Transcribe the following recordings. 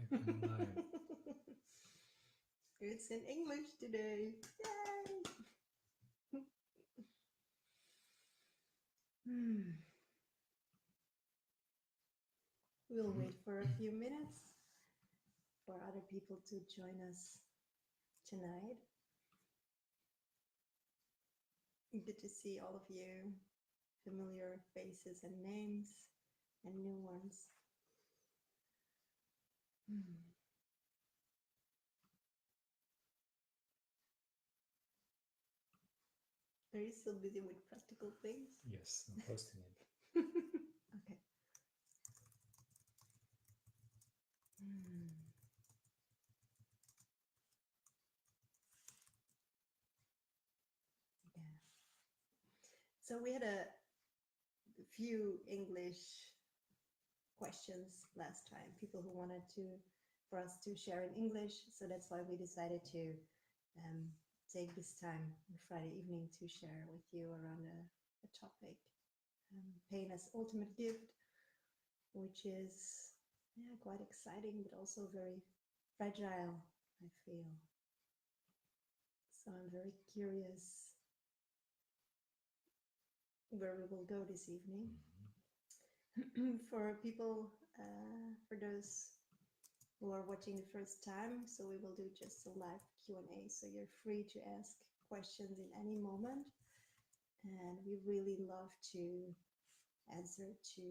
can lie. It's in English today. Yay! Hmm. We'll wait for a few minutes for other people to join us tonight. Good to see all of you, familiar faces and names, and new ones. Hmm. Are you still busy with practical things? Yes, I'm posting it. Okay. Hmm. Yeah. So we had a few English questions last time, people who wanted to for us to share in English. So that's why we decided to um, take this time on Friday evening to share with you around a topic, pain as ultimate gift, which is quite exciting, but also very fragile, I feel. So I'm very curious where we will go this evening. For people, for those who are watching the first time, so we will do just a live Q&A, so you're free to ask questions in any moment, and we really love to answer to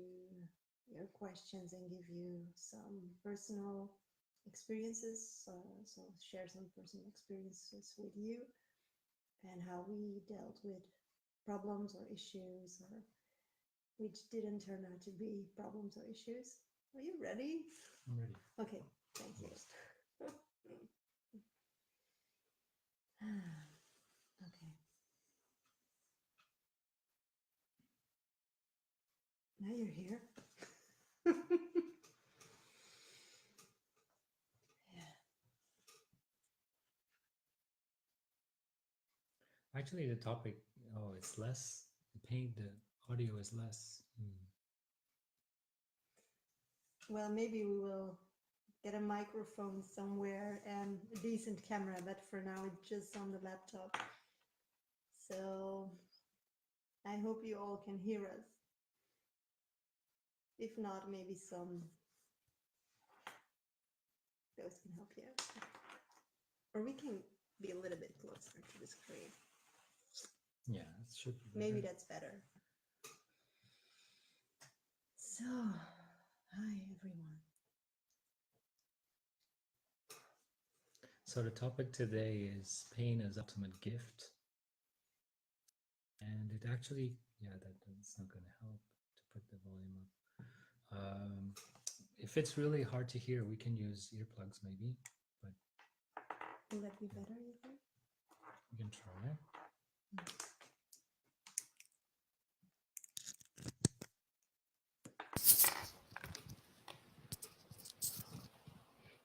your questions and give you some personal experiences, so share some personal experiences with you and how we dealt with problems or issues, or which didn't turn out to be problems or issues. Are you ready? I'm ready. Okay, thank you. Okay. Now you're here. Yeah. Actually, the topic, it's less. The pain, the audio is less. Well, maybe we will get a microphone somewhere and a decent camera, but for now it's just on the laptop. So I hope you all can hear us. If not, maybe some those can help you. Or we can be a little bit closer to the screen. Yeah, it should be Maybe better. that's better. So, hi everyone. So the topic today is pain as ultimate gift. And it actually, that's not going to help to put the volume up. If it's really hard to hear, we can use earplugs maybe, but Will that be better, you think? we can try.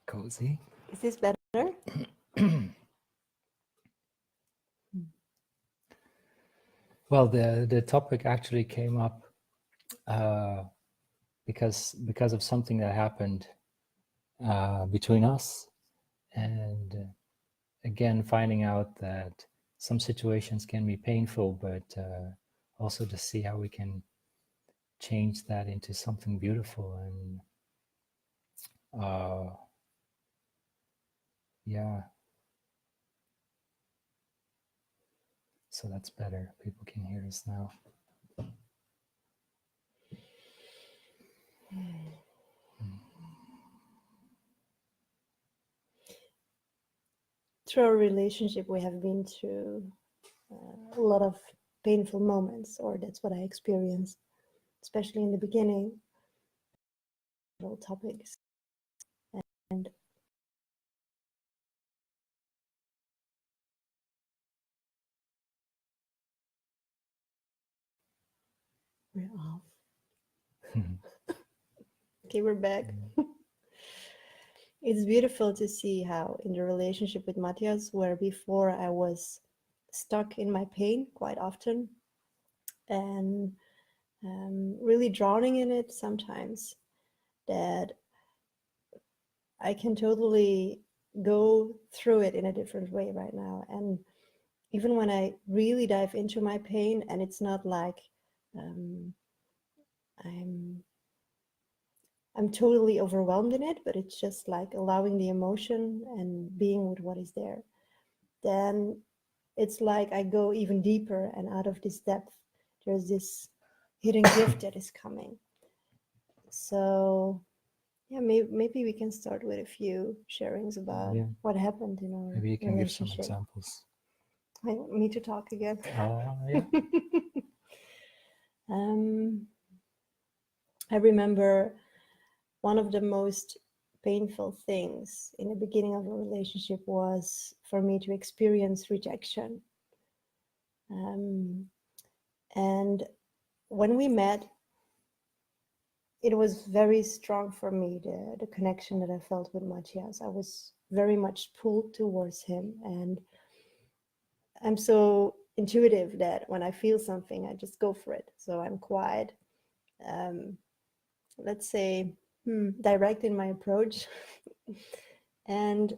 Cozy. Is this better? Well, the topic actually came up because of something that happened between us, and again finding out that some situations can be painful, but also to see how we can change that into something beautiful. And yeah, so that's better. People can hear us now. Through our relationship, we have been through a lot of painful moments, or that's what I experienced, especially in the beginning. Topics, and we're off. Okay, we're back. It's beautiful to see how in the relationship with Matthias, where before I was stuck in my pain quite often and really drowning in it sometimes, that I can totally go through it in a different way right now. And even when I really dive into my pain, and it's not like um, I'm totally overwhelmed in it, but it's just like allowing the emotion and being with what is there. Then it's like I go even deeper, and out of this depth, there's this hidden gift that is coming. So yeah, maybe we can start with a few sharings about Yeah. what happened in our Maybe you can give some relationship. examples. I want me to talk again. Yeah. I remember one of the most painful things in the beginning of a relationship was for me to experience rejection. And when we met, it was very strong for me, the connection that I felt with Matthias. I was very much pulled towards him. And I'm so intuitive that when I feel something, I just go for it. So I'm quite, let's say, direct in my approach. And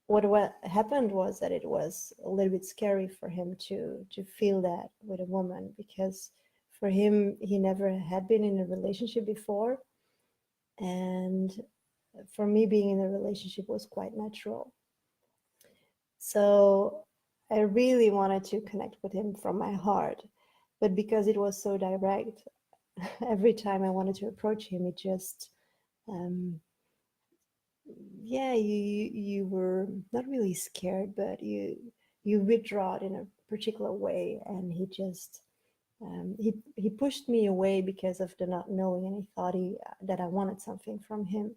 what happened was that it was a little bit scary for him to feel that with a woman, because for him, he never had been in a relationship before. And for me, being in a relationship was quite natural. So I really wanted to connect with him from my heart. But because it was so direct, every time I wanted to approach him, it just, yeah, you were not really scared, but you withdraw in a particular way, and he just he pushed me away because of the not knowing, and he thought that I wanted something from him.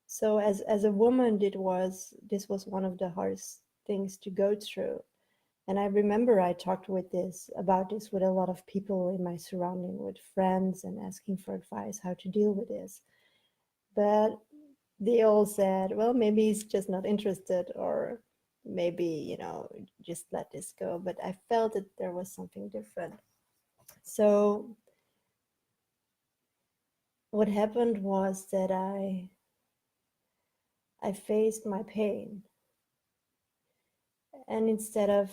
So as a woman, this was one of the hardest things to go through. And I remember I talked about this with a lot of people in my surrounding, with friends, and asking for advice how to deal with this. But they all said, well, maybe he's just not interested, or maybe, just let this go. But I felt that there was something different. So what happened was that I faced my pain. And instead of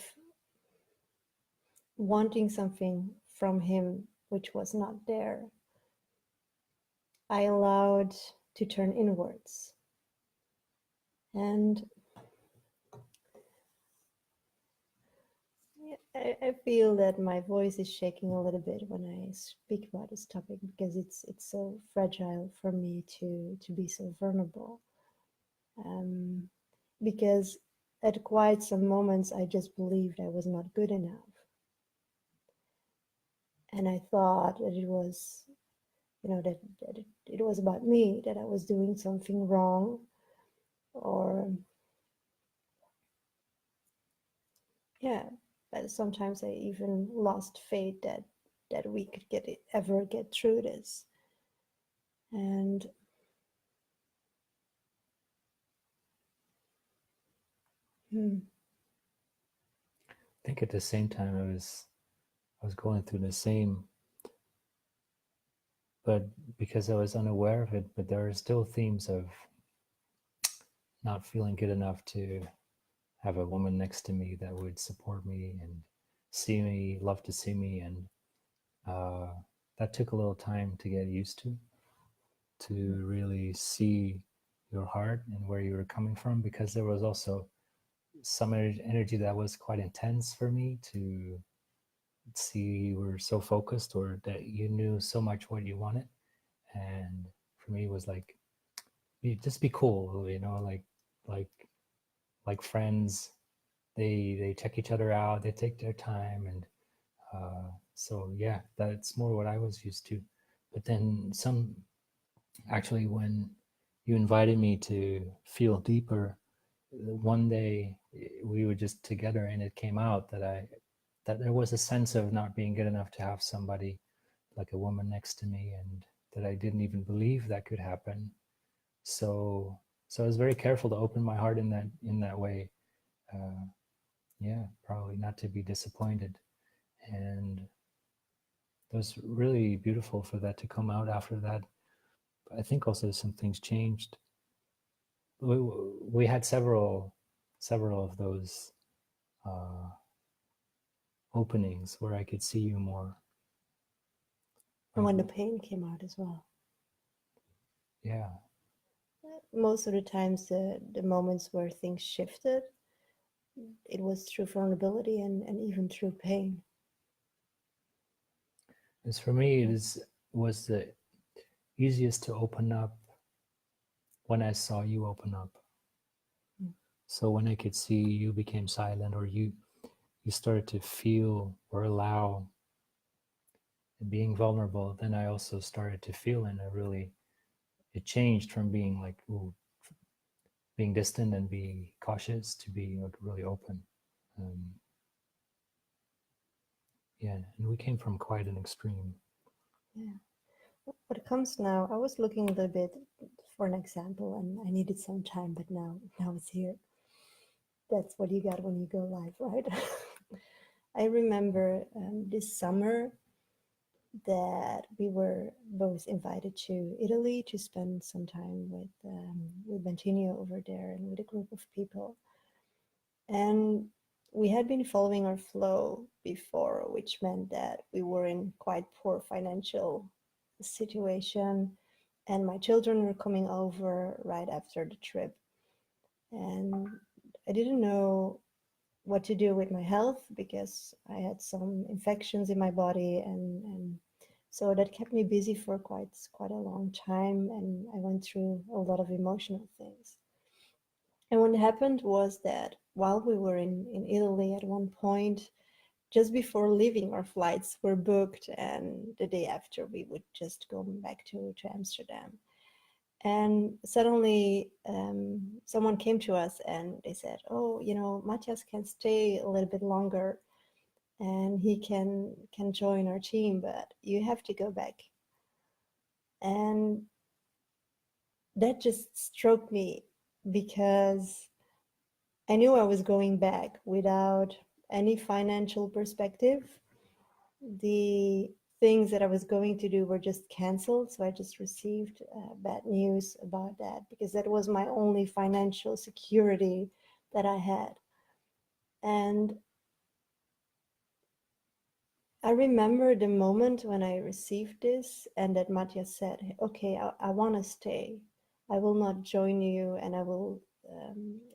wanting something from him which was not there, I allowed to turn inwards. And I feel that my voice is shaking a little bit when I speak about this topic, because it's so fragile for me to be so vulnerable. Because at quite some moments I just believed I was not good enough. And I thought that it was, that it was about me, that I was doing something wrong, or yeah. But sometimes I even lost faith that we could ever get through this. And I think at the same time I was going through the same, but because I was unaware of it, but there are still themes of not feeling good enough to have a woman next to me that would support me and see me, love to see me. And that took a little time to get used to really see your heart and where you were coming from, because there was also some energy that was quite intense for me to see you were so focused, or that you knew so much what you wanted. And for me, it was like, just be cool, like friends. They check each other out, they take their time. And so yeah, that's more what I was used to. But then actually, when you invited me to feel deeper, one day we were just together, and it came out that there was a sense of not being good enough to have somebody like a woman next to me, and that I didn't even believe that could happen. So I was very careful to open my heart in that way. Yeah, probably not to be disappointed. And it was really beautiful for that to come out after that. But I think also some things changed. we had several of those openings where I could see you more. And when the pain came out as well. Yeah. Most of the times, the moments where things shifted, it was through vulnerability and even through pain. As for me, was the easiest to open up when I saw you open up. So when I could see you became silent, or you started to feel or allow being vulnerable, then I also started to feel, and it changed from being like being distant and be cautious to being really open. Yeah, and we came from quite an extreme. Yeah. What comes now, I was looking a little bit for an example, and I needed some time, but now it's here. That's what you got when you go live, right? I remember this summer that we were both invited to Italy to spend some time with Bentinho over there and with a group of people. And we had been following our flow before, which meant that we were in quite poor financial situation, and my children were coming over right after the trip. And I didn't know what to do with my health because I had some infections in my body, and so that kept me busy for quite a long time, and I went through a lot of emotional things. And what happened was that while we were in Italy at one point, just before leaving, our flights were booked, and the day after we would just go back to Amsterdam. And suddenly someone came to us and they said, oh, Matthias can stay a little bit longer and he can join our team, but you have to go back. And that just struck me because I knew I was going back without any financial perspective. The things that I was going to do were just canceled. So I just received bad news about that because that was my only financial security that I had. And I remember the moment when I received this and that Matthias said, okay, I want to stay. I will not join you and I will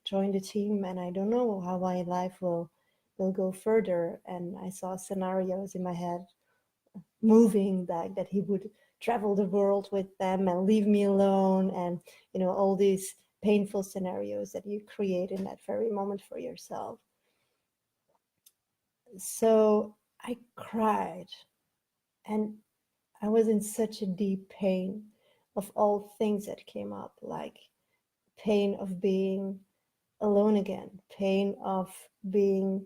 join the team, and I don't know how my life will go further. And I saw scenarios in my head moving that he would travel the world with them and leave me alone, and all these painful scenarios that you create in that very moment for yourself. So I cried, and I was in such a deep pain of all things that came up, like pain of being alone again, pain of being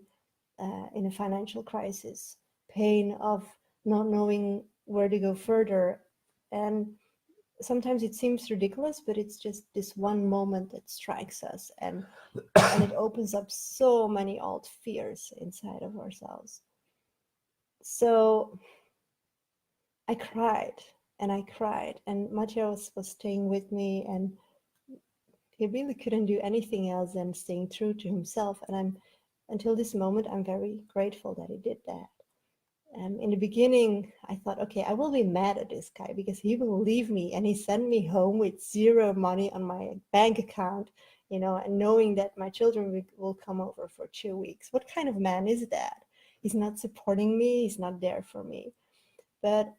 in a financial crisis, pain of not knowing where to go further. And sometimes it seems ridiculous, but it's just this one moment that strikes us, and it opens up so many old fears inside of ourselves. So I cried and I cried, and Matthias was staying with me, and he really couldn't do anything else than staying true to himself. And until this moment, I'm very grateful that he did that. In the beginning, I thought, okay, I will be mad at this guy because he will leave me, and he sent me home with zero money on my bank account, and knowing that my children will come over for 2 weeks. What kind of man is that? He's not supporting me. He's not there for me. But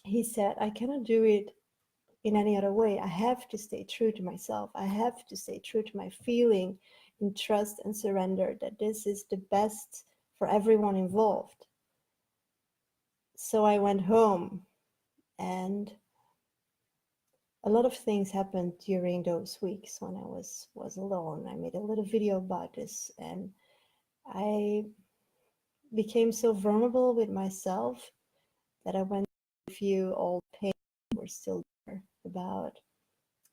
he said, I cannot do it in any other way. I have to stay true to myself. I have to stay true to my feeling and trust and surrender that this is the best for everyone involved. So I went home, and a lot of things happened during those weeks when I was alone. I made a little video about this, and I became so vulnerable with myself that I went through a few old pains that were still there about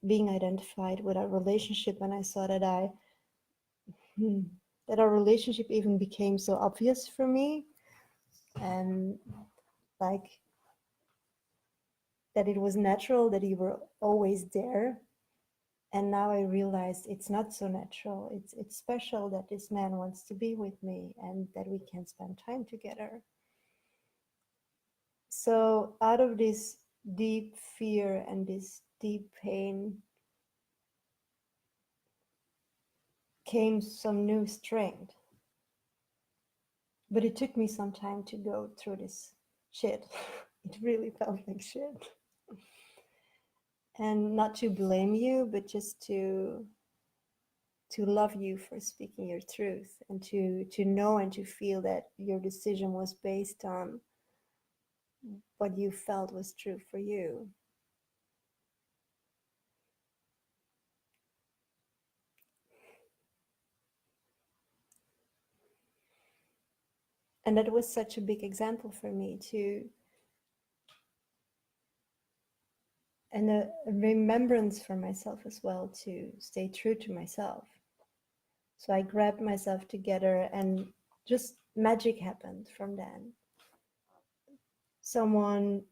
being identified with our relationship. And I saw that that our relationship even became so obvious for me, and like that it was natural that you were always there. And now I realized it's not so natural. It's special that this man wants to be with me and that we can spend time together. So out of this deep fear and this deep pain came some new strength. But it took me some time to go through this shit. It really felt like shit. And not to blame you, but just to love you for speaking your truth, and to know and to feel that your decision was based on what you felt was true for you. And that was such a big example for me too, and a remembrance for myself as well, to stay true to myself. So I grabbed myself together and just magic happened from then. Someone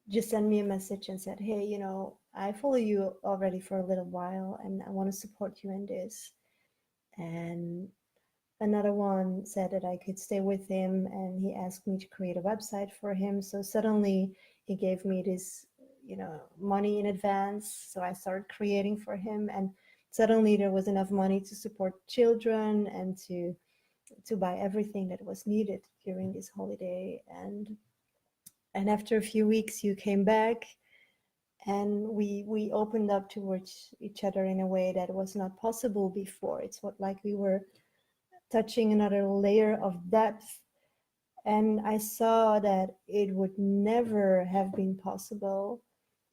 just sent me a message and said, hey, you know, I follow you already for a little while and I want to support you in this. And another one said that I could stay with him, and he asked me to create a website for him. So suddenly he gave me this, you know, money in advance. So I started creating for him, and suddenly there was enough money to support children and to buy everything that was needed during this holiday. And after a few weeks you came back, and we opened up towards each other in a way that was not possible before. It's what, like we were touching another layer of depth. And I saw that it would never have been possible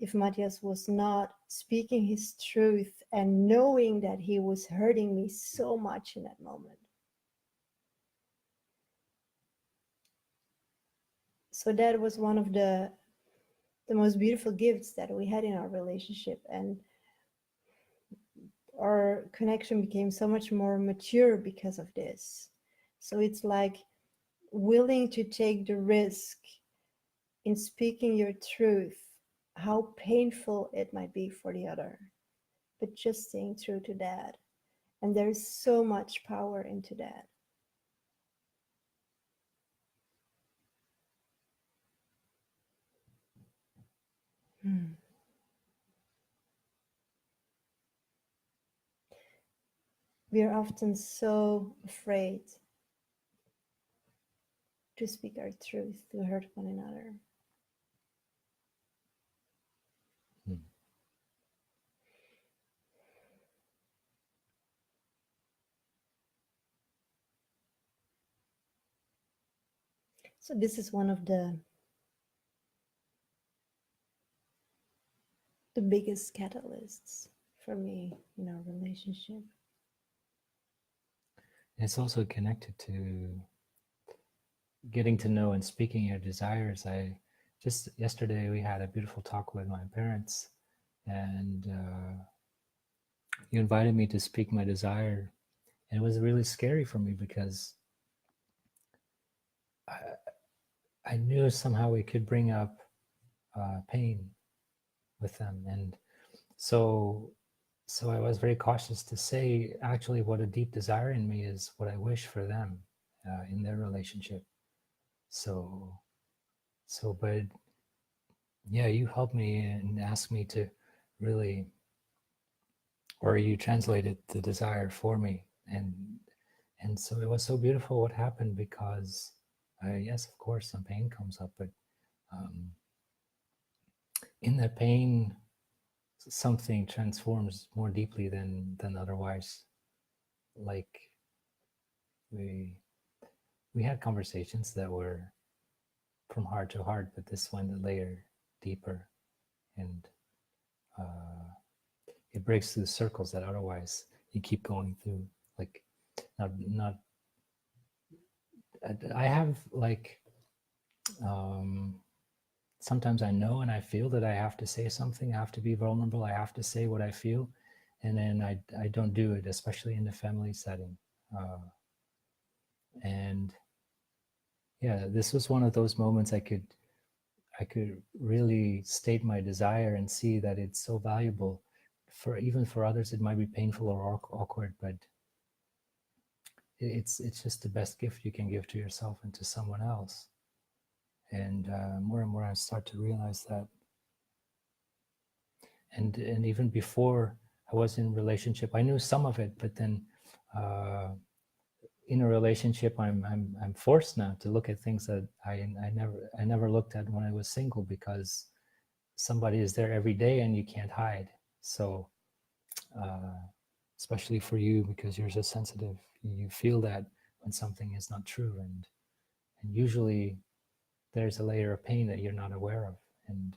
if Matthias was not speaking his truth and knowing that he was hurting me so much in that moment. So that was one of the most beautiful gifts that we had in our relationship. And our connection became so much more mature because of this. So it's like willing to take the risk in speaking your truth, how painful it might be for the other, but just staying true to that. And there's so much power into that. We are often so afraid to speak our truth, to hurt one another. So this is one of the biggest catalysts for me in our relationship. It's also connected to getting to know and speaking your desires. I just yesterday we had a beautiful talk with my parents, and you invited me to speak my desire, and it was really scary for me because I knew somehow it could bring up pain with them, and so I was very cautious to say actually what a deep desire in me is, what I wish for them in their relationship. So but yeah, you helped me and asked me to really, or you translated the desire for me, and so it was so beautiful what happened, because yes, of course some pain comes up, but in that pain something transforms more deeply than otherwise. Like we had conversations that were from heart to heart, but this went a layer deeper, and it breaks through circles that otherwise you keep going through. Like not I have like sometimes I know and I feel that I have to say something, I have to be vulnerable, I have to say what I feel, and then I don't do it, especially in the family setting. And yeah, this was one of those moments I could really state my desire and see that it's so valuable, even for others it might be painful or awkward, but it's just the best gift you can give to yourself and to someone else. And more and more I start to realize that. And even before I was in a relationship, I knew some of it, but then in a relationship, I'm forced now to look at things that I never looked at when I was single, because somebody is there every day and you can't hide. So especially for you, because you're so sensitive, you feel that when something is not true, and usually there's a layer of pain that you're not aware of. And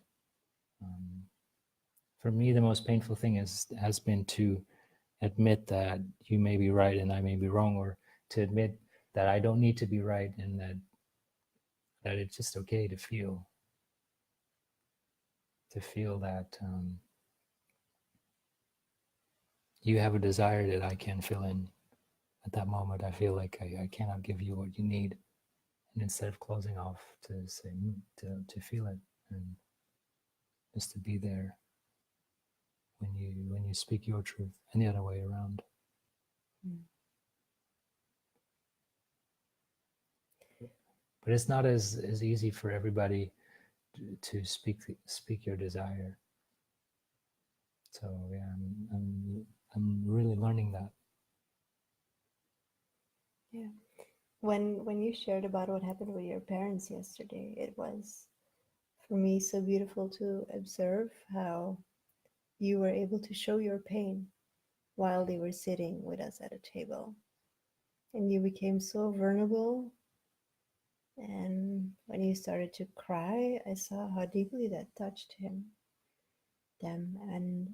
for me, the most painful thing has been to admit that you may be right and I may be wrong, or to admit that I don't need to be right, and that it's just okay to feel that you have a desire that I can fill in. At that moment, I feel like I cannot give you what you need, and instead of closing off, to say, to feel it, and just to be there when you speak your truth, and the other way around. But it's not as easy for everybody to speak your desire. So yeah, I'm really learning that. Yeah. When you shared about what happened with your parents yesterday, it was for me so beautiful to observe how you were able to show your pain while they were sitting with us at a table. And you became so vulnerable. And when you started to cry, I saw how deeply that touched them. And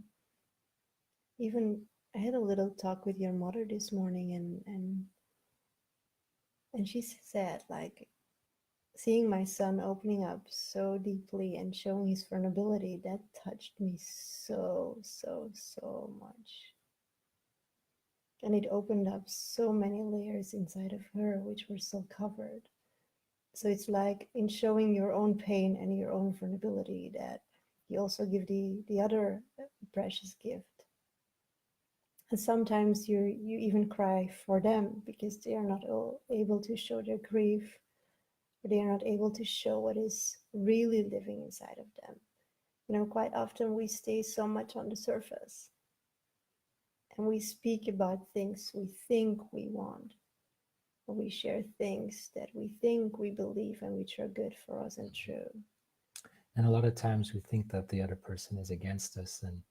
even I had a little talk with your mother this morning, and she said, like, seeing my son opening up so deeply and showing his vulnerability, that touched me so much. And it opened up so many layers inside of her which were still covered. So it's like in showing your own pain and your own vulnerability that you also give the other precious gift. And sometimes you even cry for them because they are not able to show their grief, or they are not able to show what is really living inside of them. You know, quite often we stay so much on the surface, and we speak about things we think we want, or we share things that we think we believe and which are good for us and true. And a lot of times we think that the other person is against us, and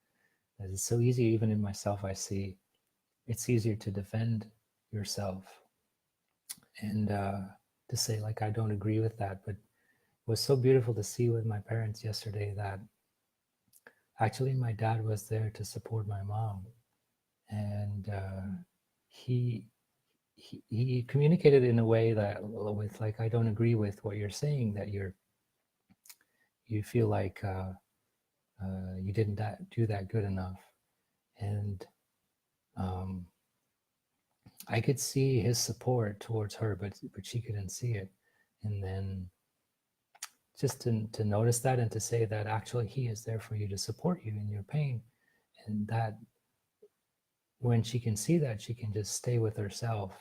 it's so easy. Even in myself, I see it's easier to defend yourself and to say, like, I don't agree with that. But it was so beautiful to see with my parents yesterday that actually my dad was there to support my mom, and he communicated in a way that, with, like, I don't agree with what you're saying, that you feel like you didn't do that good enough. And I could see his support towards her, but she couldn't see it. And then just to notice that, and to say that actually he is there for you, to support you in your pain, and that when she can see that, she can just stay with herself.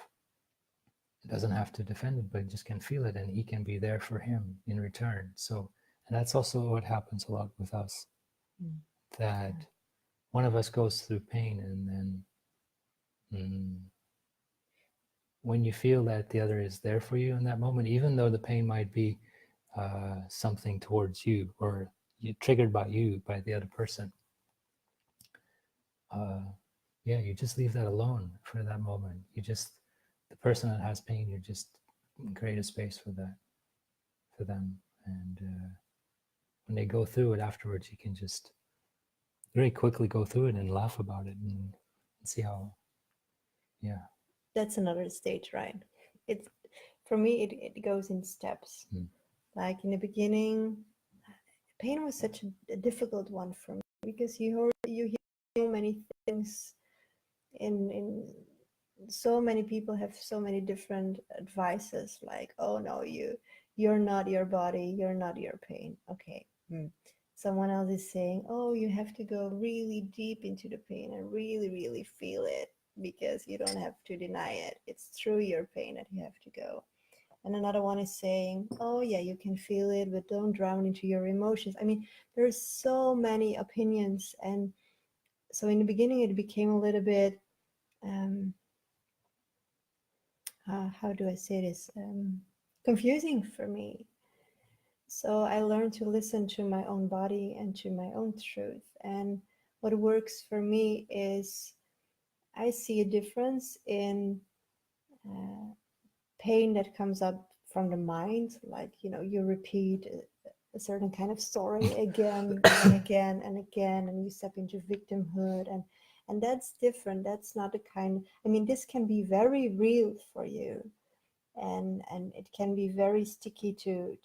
It doesn't have to defend it, but just can feel it, and he can be there for him in return. So, and that's also what happens a lot with us, that one of us goes through pain, and then when you feel that the other is there for you in that moment, even though the pain might be something towards you, or triggered by you, by the other person, yeah, you just leave that alone for that moment. You just, the person that has pain, you just create a space for that, for them. And when they go through it afterwards, you can just very quickly go through it and laugh about it, and see how, yeah. That's another stage, right? It's, for me, it goes in steps. Like in the beginning, pain was such a difficult one for me, because you hear so many things in so many people have so many different advices, like, oh no, you're not your body, you're not your pain. Okay, someone else is saying, oh, you have to go really deep into the pain and really, really feel it because you don't have to deny it. It's through your pain that you have to go. And another one is saying, oh, yeah, you can feel it, but don't drown into your emotions. I mean, there's so many opinions. And so in the beginning, it became a little bit, how do I say this? Confusing for me. So I learned to listen to my own body and to my own truth. And what works for me is I see a difference in pain that comes up from the mind, like, you know, you repeat a certain kind of story again and again and again, and you step into victimhood, and that's different. That's not the kind, I mean, this can be very real for you, and it can be very sticky to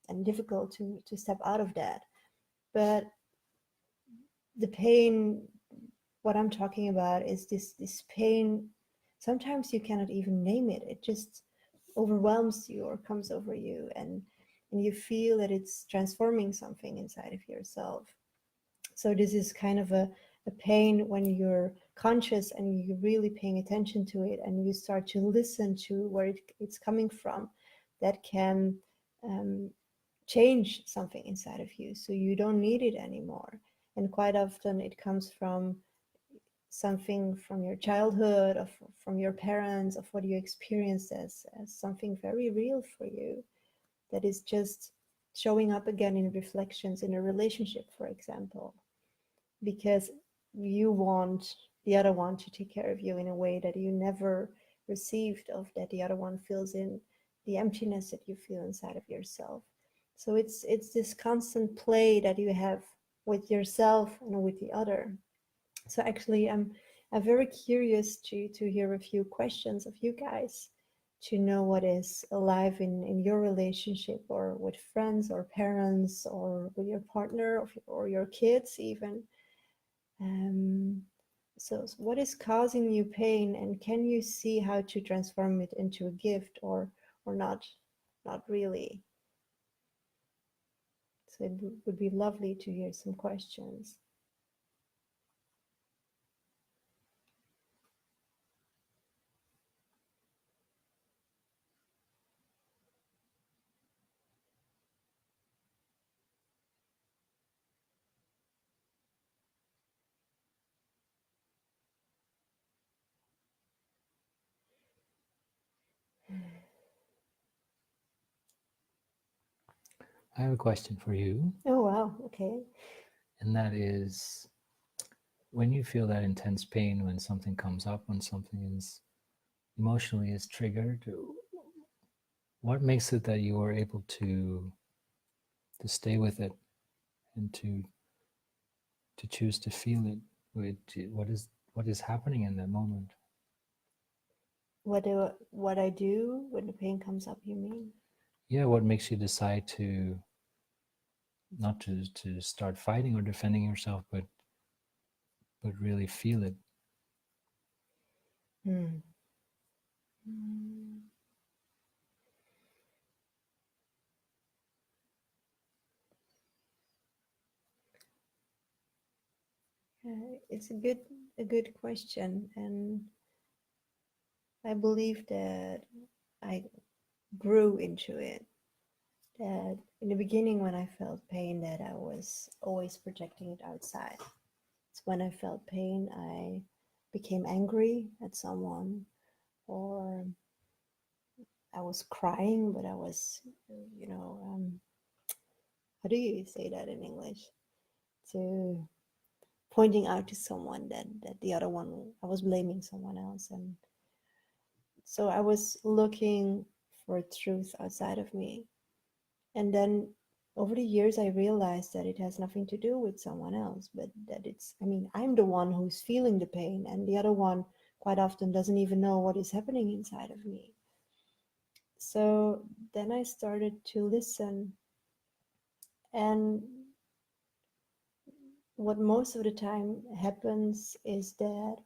and difficult to step out of that. But the pain, what I'm talking about is this pain. Sometimes you cannot even name it. It just overwhelms you or comes over you, and you feel that it's transforming something inside of yourself. So this is kind of a pain when you're conscious and you're really paying attention to it, and you start to listen to where it's coming from. That can change something inside of you, so you don't need it anymore. And quite often it comes from something from your childhood, or from your parents, of what you experienced as something very real for you, that is just showing up again in reflections in a relationship, for example, because you want the other one to take care of you in a way that you never received, of that the other one fills in the emptiness that you feel inside of yourself. So it's this constant play that you have with yourself and with the other. So actually, I'm very curious to hear a few questions of you guys, to know what is alive in your relationship, or with friends or parents, or with your partner, or your kids even. Um, so what is causing you pain, and can you see how to transform it into a gift, or not? Not really. So it would be lovely to hear some questions. I have a question for you, Oh wow, okay. and that is, when you feel that intense pain, when something comes up, when something is emotionally is triggered, what makes it that you are able to stay with it and to choose to feel it? What is happening in that moment? What I do when the pain comes up, you mean? Yeah, what makes you decide to not to start fighting or defending yourself, but really feel it? Hmm. Mm. It's a good question, and I believe that I grew into it. That in the beginning, when I felt pain, that I was always projecting it outside. It's when I felt pain, I became angry at someone, or I was crying, but I was, you know, how do you say that in English? To pointing out to someone that the other one, I was blaming someone else. And so I was looking for truth outside of me. And then over the years, I realized that it has nothing to do with someone else, but that it's, I mean, I'm the one who's feeling the pain, and the other one quite often doesn't even know what is happening inside of me. So then I started to listen. And what most of the time happens is that,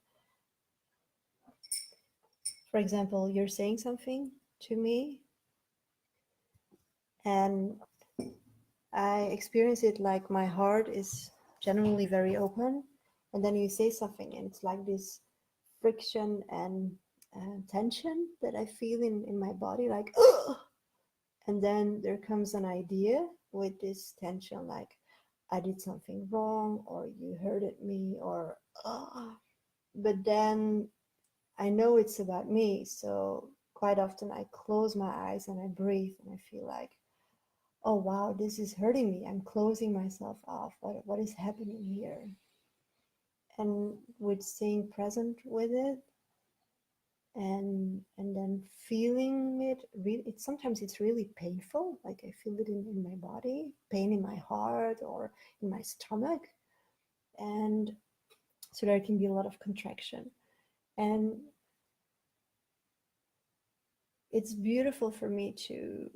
for example, you're saying something to me, and I experience it like my heart is generally very open, and then you say something, and it's like this friction and tension that I feel in my body, like, ugh! And then there comes an idea with this tension, like, I did something wrong, or you hurted me, or, but then I know it's about me. So quite often I close my eyes and I breathe and I feel like, oh wow, this is hurting me. I'm closing myself off. What is happening here? And with staying present with it and then feeling it, really, it's sometimes it's really painful. Like I feel it in my body, pain in my heart or in my stomach. And so there can be a lot of contraction. And it's beautiful for me to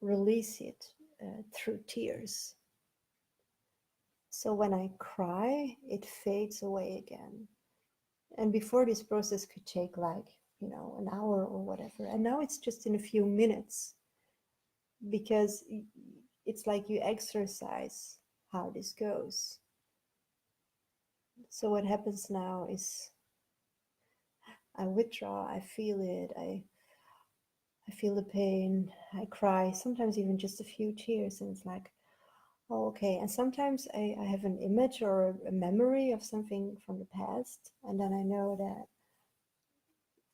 release it through tears. So when I cry, it fades away again. And before, this process could take like, an hour or whatever. And now it's just in a few minutes, because it's like you exercise how this goes. So what happens now is I withdraw, I feel it, I feel the pain, I cry, sometimes even just a few tears, and it's like, oh, okay. And sometimes I have an image or a memory of something from the past, and then I know that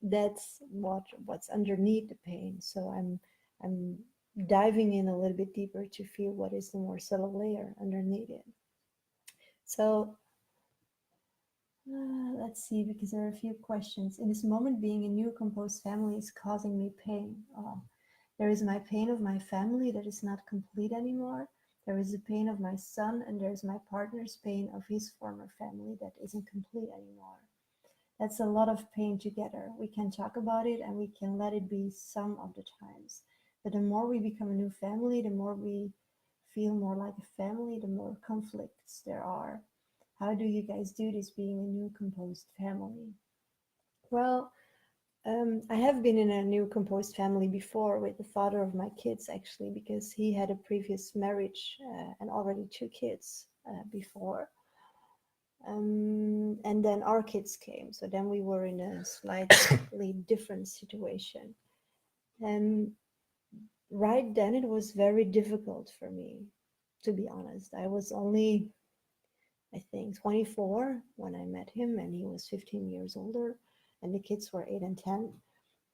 that's what's underneath the pain. So I'm diving in a little bit deeper to feel what is the more subtle layer underneath it. So let's see, because there are a few questions. In this moment, being a new composed family is causing me pain. There is my pain of my family that is not complete anymore. There is the pain of my son, and there's my partner's pain of his former family that isn't complete anymore. That's a lot of pain together. We can talk about it and we can let it be some of the times. But the more we become a new family, the more we feel more like a family, the more conflicts there are. How do you guys do this being a new composed family? Well, I have been in a new composed family before with the father of my kids, actually, because he had a previous marriage and already 2 kids before. And then our kids came. So then we were in a slightly different situation. And right then it was very difficult for me, to be honest. I was only, I think, 24 when I met him, and he was 15 years older, and the kids were 8 and 10.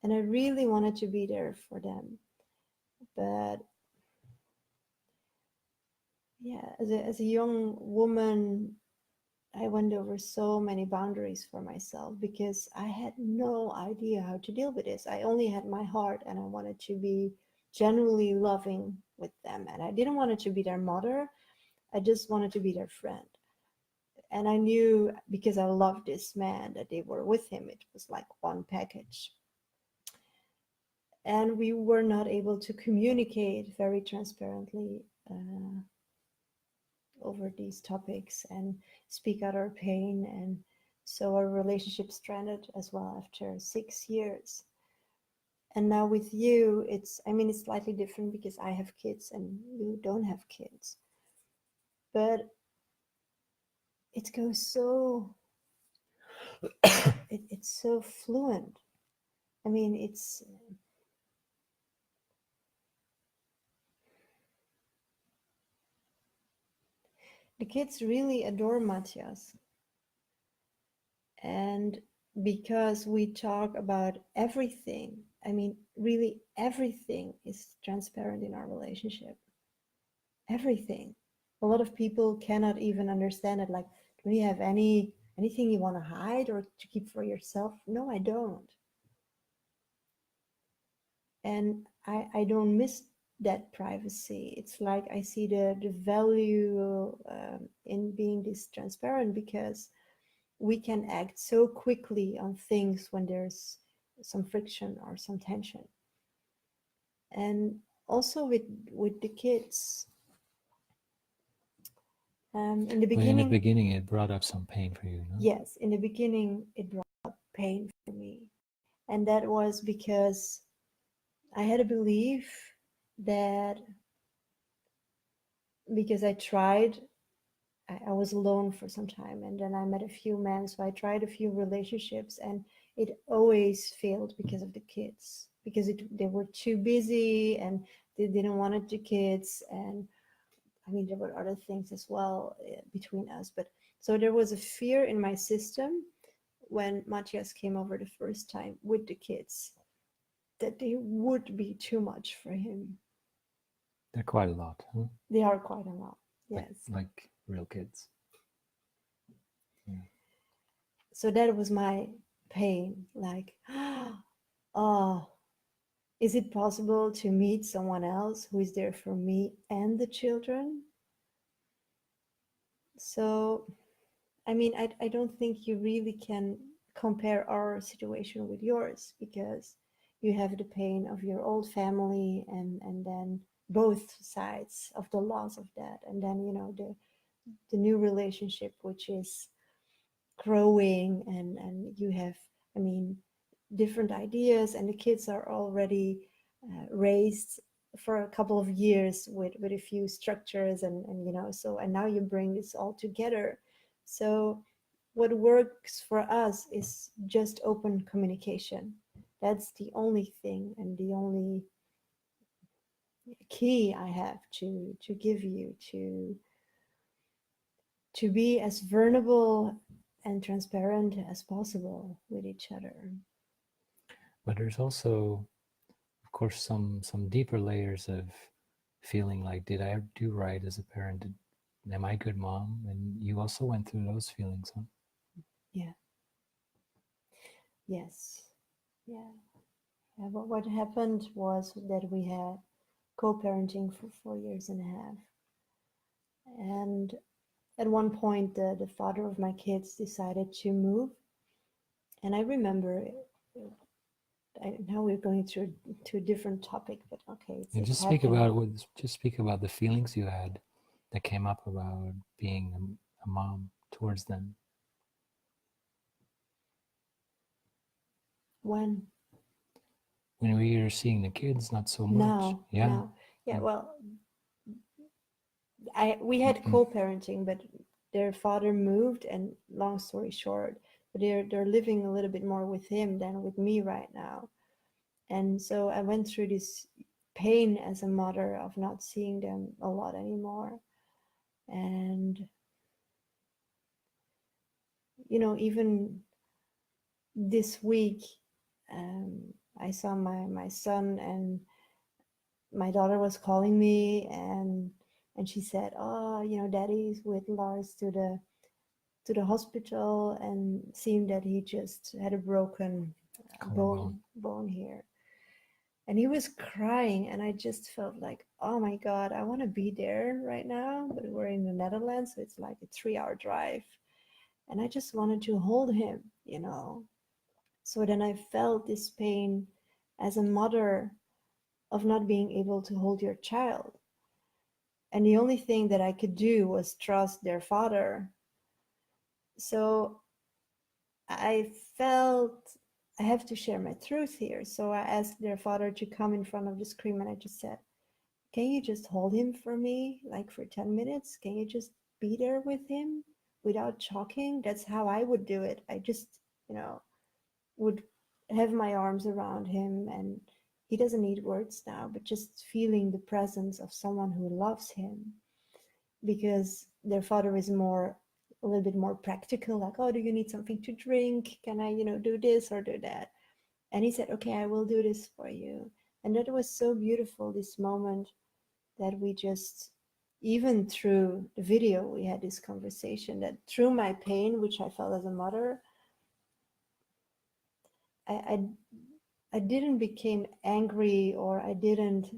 And I really wanted to be there for them. But yeah, as a young woman, I went over so many boundaries for myself because I had no idea how to deal with this. I only had my heart, and I wanted to be genuinely loving with them. And I didn't want it to be their mother. I just wanted to be their friend. And I knew, because I loved this man, that they were with him. It was like one package. And we were not able to communicate very transparently over these topics and speak out our pain. And so our relationship stranded as well after 6 years. And now with you, it's slightly different because I have kids and you don't have kids. But it goes so, it's so fluent. It's, the kids really adore Matthias. And because we talk about everything, really everything is transparent in our relationship. Everything. A lot of people cannot even understand it. Like, do you have anything you want to hide or to keep for yourself? No, I don't. And I don't miss that privacy. It's like I see the value in being this transparent, because we can act so quickly on things when there's some friction or some tension. And also with the kids, in the Well, in the beginning, beginning, it brought up some pain for you, no? yes, in the beginning it brought up pain for me, and that was because I had a belief that because I tried. I was alone for some time, and then I met a few men. So I tried a few relationships, and it always failed because of the kids, because they were too busy and they didn't want the kids. And I mean, there were other things as well between us. But so there was a fear in my system when Matthias came over the first time with the kids that they would be too much for him. They're quite a lot, huh? They are quite a lot. Like, Yes. like real kids. Yeah. So that was my pain. Like, oh, is it possible to meet someone else who is there for me and the children? So, I mean, I don't think you really can compare our situation with yours, because you have the pain of your old family, and then both sides of the loss of that, and then the new relationship, which is growing, and you have, I mean, different ideas, and the kids are already raised for a couple of years with a few structures, and so, and now you bring this all together. So what works for us is just open communication. That's the only thing and the only key I have to give you, to be as vulnerable and transparent as possible with each other. But there's also, of course, some deeper layers of feeling like, did I do right as a parent? Am I a good mom? And you also went through those feelings, huh? Yeah. Yes. Yeah. Yeah, but what happened was that we had co-parenting for 4 years and a half. And at one point, the father of my kids decided to move. And I remember, now we're going to a different topic, but okay, And it just happened. speak about the feelings you had that came up about being a mom towards them. When? When we were seeing the kids, not so much. Now. Yeah. Now. Yeah, Mm. well, we had co-parenting, but their father moved, and long story short, but they're living a little bit more with him than with me right now. And so I went through this pain as a mother of not seeing them a lot anymore. And even this week, I saw my son, and my daughter was calling me, and she said, oh, daddy's with Lars to the hospital, and seemed that he just had a broken Collarbone. bone here. And he was crying, and I just felt like, oh my God, I want to be there right now. But we're in the Netherlands, so it's like a 3-hour drive. And I just wanted to hold him. So then I felt this pain as a mother of not being able to hold your child. And the only thing that I could do was trust their father. So I felt I have to share my truth here. So I asked their father to come in front of the screen, and I just said, can you just hold him for me, like for 10 minutes? Can you just be there with him without talking? That's how I would do it. I just, would have my arms around him, and he doesn't need words now, but just feeling the presence of someone who loves him. Because their father is a little bit more practical, like, oh, do you need something to drink? Can I, do this or do that? And he said, okay, I will do this for you. And that was so beautiful, this moment, that we just, even through the video, we had this conversation, that through my pain, which I felt as a mother, I I didn't become angry, or I didn't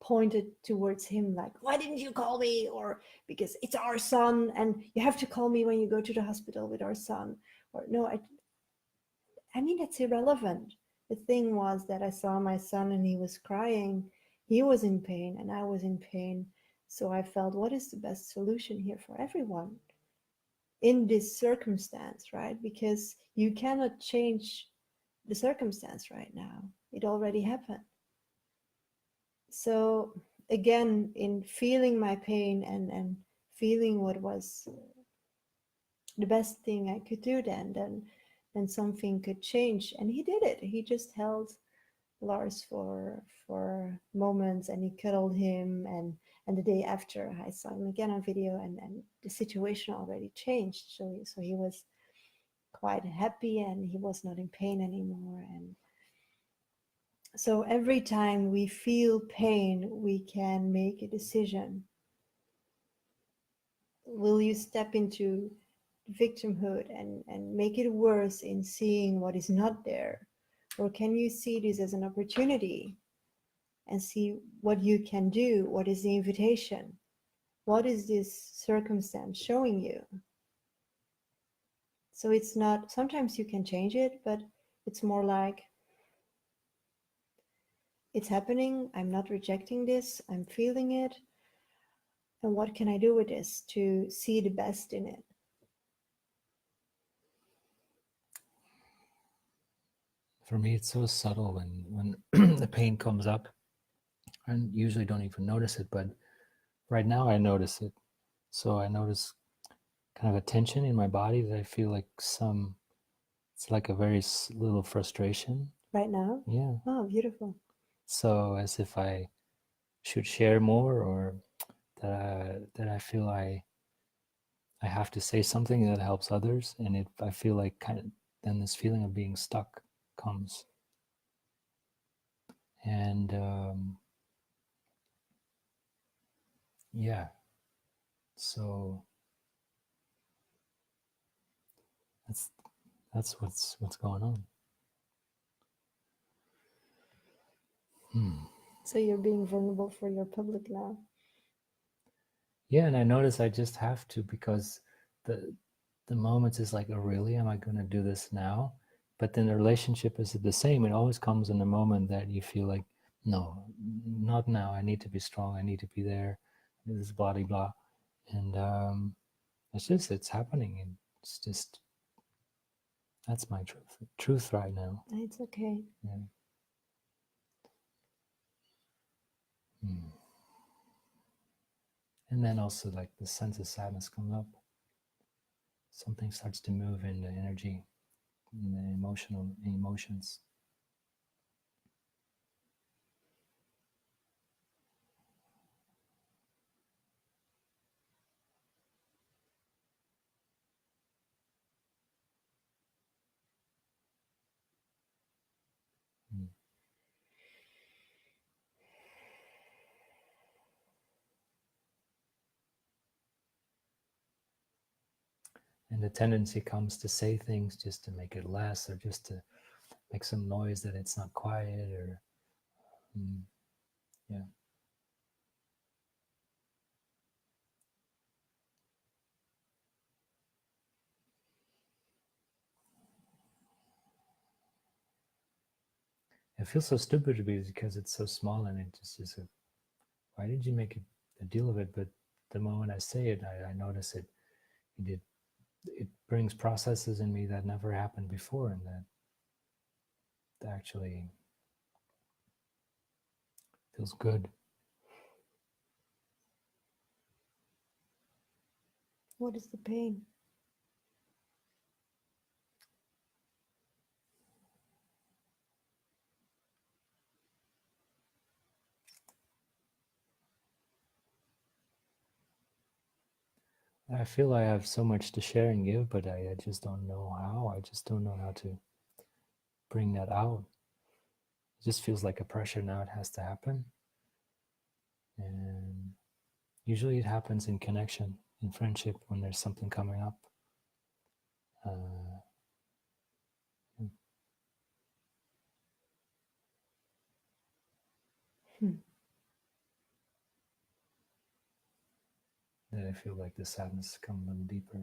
point it towards him like, why didn't you call me? Or because it's our son and you have to call me when you go to the hospital with our son. Or no, I mean, that's irrelevant. The thing was that I saw my son and he was crying. He was in pain and I was in pain. So I felt, what is the best solution here for everyone in this circumstance, right? Because you cannot change the circumstance right now. It already happened. So again, in feeling my pain and feeling what was the best thing I could do, then something could change. And he did it. He just held Lars for moments, and he cuddled him, and the day after I saw him again on video, and the situation already changed. So he was quite happy, and he was not in pain anymore. And so every time we feel pain, we can make a decision. Will you step into victimhood and make it worse in seeing what is not there? Or can you see this as an opportunity and see what you can do? What is the invitation? What is this circumstance showing you? So it's not, sometimes you can change it, but it's more like, it's happening, I'm not rejecting this, I'm feeling it. And what can I do with this to see the best in it? For me, it's so subtle when the pain comes up. I usually don't even notice it, but right now I notice it. So I notice kind of a tension in my body that I feel like it's like a very little frustration. Right now? Yeah. Oh, beautiful. So as if I should share more, or that I feel I have to say something that helps others, and I feel like kind of then this feeling of being stuck comes. And yeah, so that's what's going on. So you're being vulnerable for your public now. Yeah, and I notice I just have to, because the moments is like, oh really, am I going to do this now? But then the relationship is the same. It always comes in a moment that you feel like, no, not now. I need to be strong. I need to be there. This is blah blah blah, and it's happening. It's just, that's my truth right now. It's okay. Yeah. And then also, like, the sense of sadness comes up. Something starts to move in the energy, in the emotions. And the tendency comes to say things just to make it less, or just to make some noise that it's not quiet, or yeah. It feels so stupid to be, because it's so small, and it just is why did you make a deal of it? But the moment I say it, I notice it. It brings processes in me that never happened before, and that actually feels good. What is the pain? I feel I have so much to share and give, but I just don't know how. I just don't know how to bring that out. It just feels like a pressure now. It has to happen. And usually it happens in connection, in friendship, when there's something coming up. That I feel like the sadness comes a little deeper.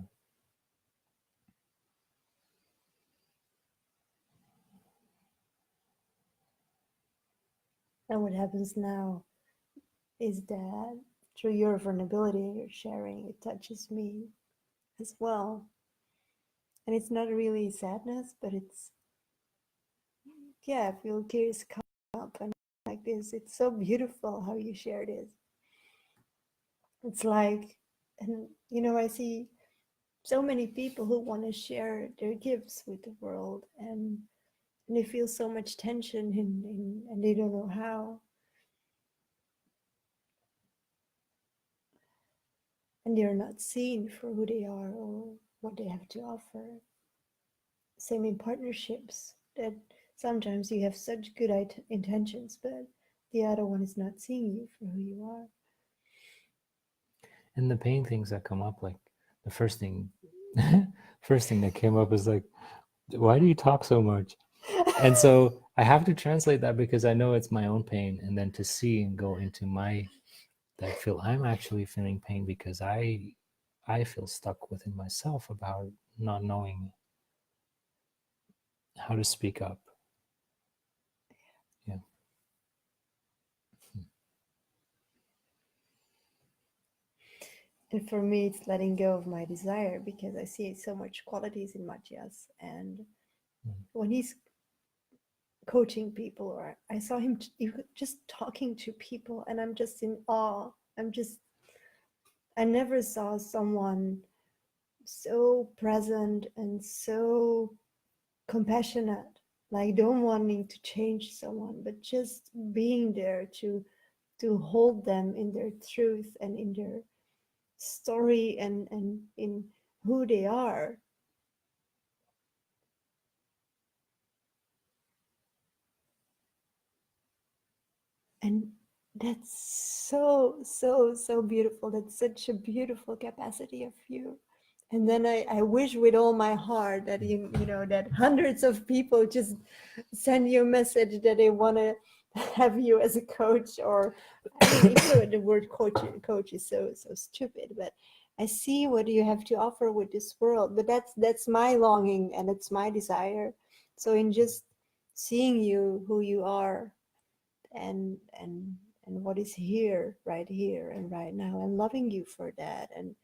And what happens now is that through your vulnerability, your sharing, it touches me as well. And it's not really sadness, but it's, yeah, I feel tears come up, and like this. It's so beautiful how you share this. It's like, and I see so many people who want to share their gifts with the world, and they feel so much tension and they don't know how. And they're not seen for who they are or what they have to offer. Same in partnerships, that sometimes you have such good intentions, but the other one is not seeing you for who you are. And the pain things that come up, like the first thing that came up is like, why do you talk so much? And so I have to translate that because I know it's my own pain, and then to see and go into that feel I'm actually feeling pain because I feel stuck within myself about not knowing how to speak up. Yeah. And for me, it's letting go of my desire, because I see so much qualities in Matthias. And when he's coaching people, or I saw him just talking to people, and I'm just in awe. I never saw someone so present and so compassionate, like don't wanting to change someone, but just being there to hold them in their truth and in their story and in who they are. And that's so beautiful. That's such a beautiful capacity of you. And then I wish with all my heart that that hundreds of people just send you a message that they want to have you as a coach. Or I mean, even the word coach is so stupid, but I see what you have to offer with this world. But that's my longing and it's my desire. So in just seeing you who you are, and what is here and right now, and loving you for that, and